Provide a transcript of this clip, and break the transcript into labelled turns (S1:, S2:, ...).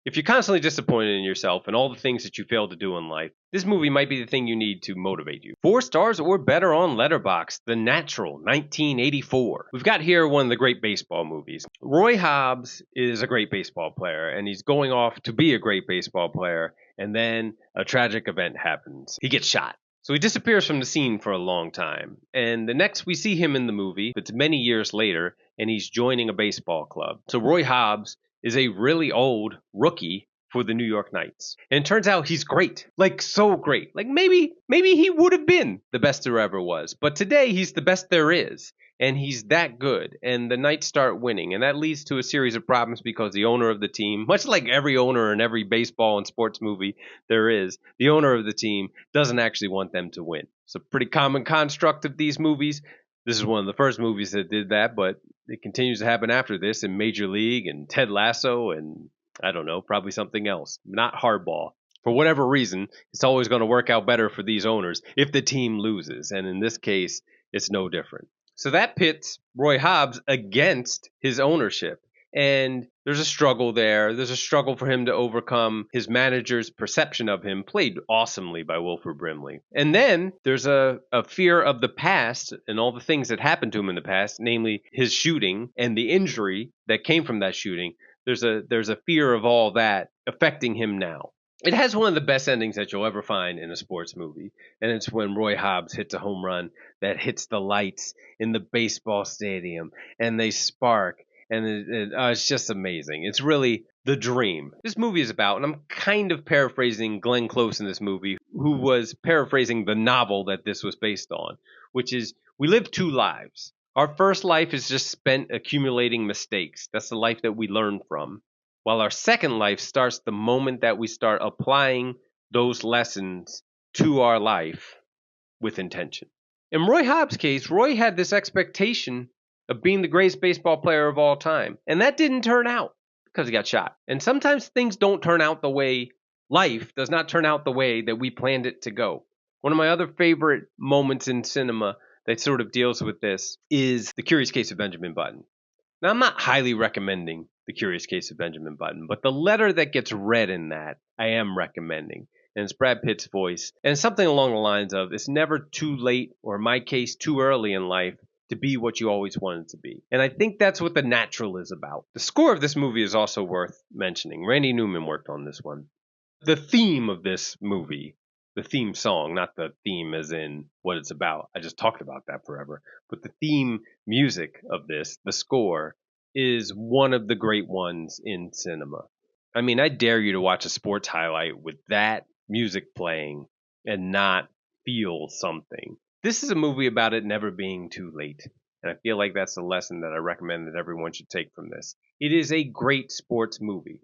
S1: If you're constantly disappointed in yourself and all the things that you failed to do in life, this movie might be the thing you need to motivate you. 4 stars or better on Letterboxd, The Natural, 1984. We've got here one of the great baseball movies. Roy Hobbs is a great baseball player, and he's going off to be a great baseball player, and then a tragic event happens. He gets shot. So he disappears from the scene for a long time. And the next we see him in the movie, it's many years later, and he's joining a baseball club. So Roy Hobbs is a really old rookie for the New York Knights. And it turns out he's great. Like, so great. Like, maybe he would have been the best there ever was. But today, he's the best there is. And he's that good. And the Knights start winning. And that leads to a series of problems because the owner of the team, much like every owner in every baseball and sports movie there is, the owner of the team doesn't actually want them to win. It's a pretty common construct of these movies. This is one of the first movies that did that, but it continues to happen after this in Major League and Ted Lasso and, I don't know, probably something else. Not Hardball. For whatever reason, it's always going to work out better for these owners if the team loses. And in this case, it's no different. So that pits Roy Hobbs against his ownership. And there's a struggle there. There's a struggle for him to overcome his manager's perception of him, played awesomely by Wilford Brimley. And then there's a fear of the past and all the things that happened to him in the past, namely his shooting and the injury that came from that shooting. There's a fear of all that affecting him now. It has one of the best endings that you'll ever find in a sports movie, and it's when Roy Hobbs hits a home run that hits the lights in the baseball stadium, and they spark. And it's just amazing. It's really the dream. This movie is about, and I'm kind of paraphrasing Glenn Close in this movie, who was paraphrasing the novel that this was based on, which is we live 2 lives. Our first life is just spent accumulating mistakes. That's the life that we learn from. While our second life starts the moment that we start applying those lessons to our life with intention. In Roy Hobbs' case, Roy had this expectation of being the greatest baseball player of all time. And that didn't turn out because he got shot. And sometimes things don't turn out the way, life does not turn out the way that we planned it to go. One of my other favorite moments in cinema that sort of deals with this is The Curious Case of Benjamin Button. Now, I'm not highly recommending The Curious Case of Benjamin Button, but the letter that gets read in that, I am recommending. And it's Brad Pitt's voice. And it's something along the lines of, it's never too late, or in my case, too early in life, to be what you always wanted to be. And I think that's what The Natural is about. The score of this movie is also worth mentioning. Randy Newman worked on this one. The theme of this movie, the theme song, not the theme as in what it's about. I just talked about that forever. But the theme music of this, the score, is one of the great ones in cinema. I mean, I dare you to watch a sports highlight with that music playing and not feel something. This is a movie about it never being too late. And I feel like that's the lesson that I recommend that everyone should take from this. It is a great sports movie.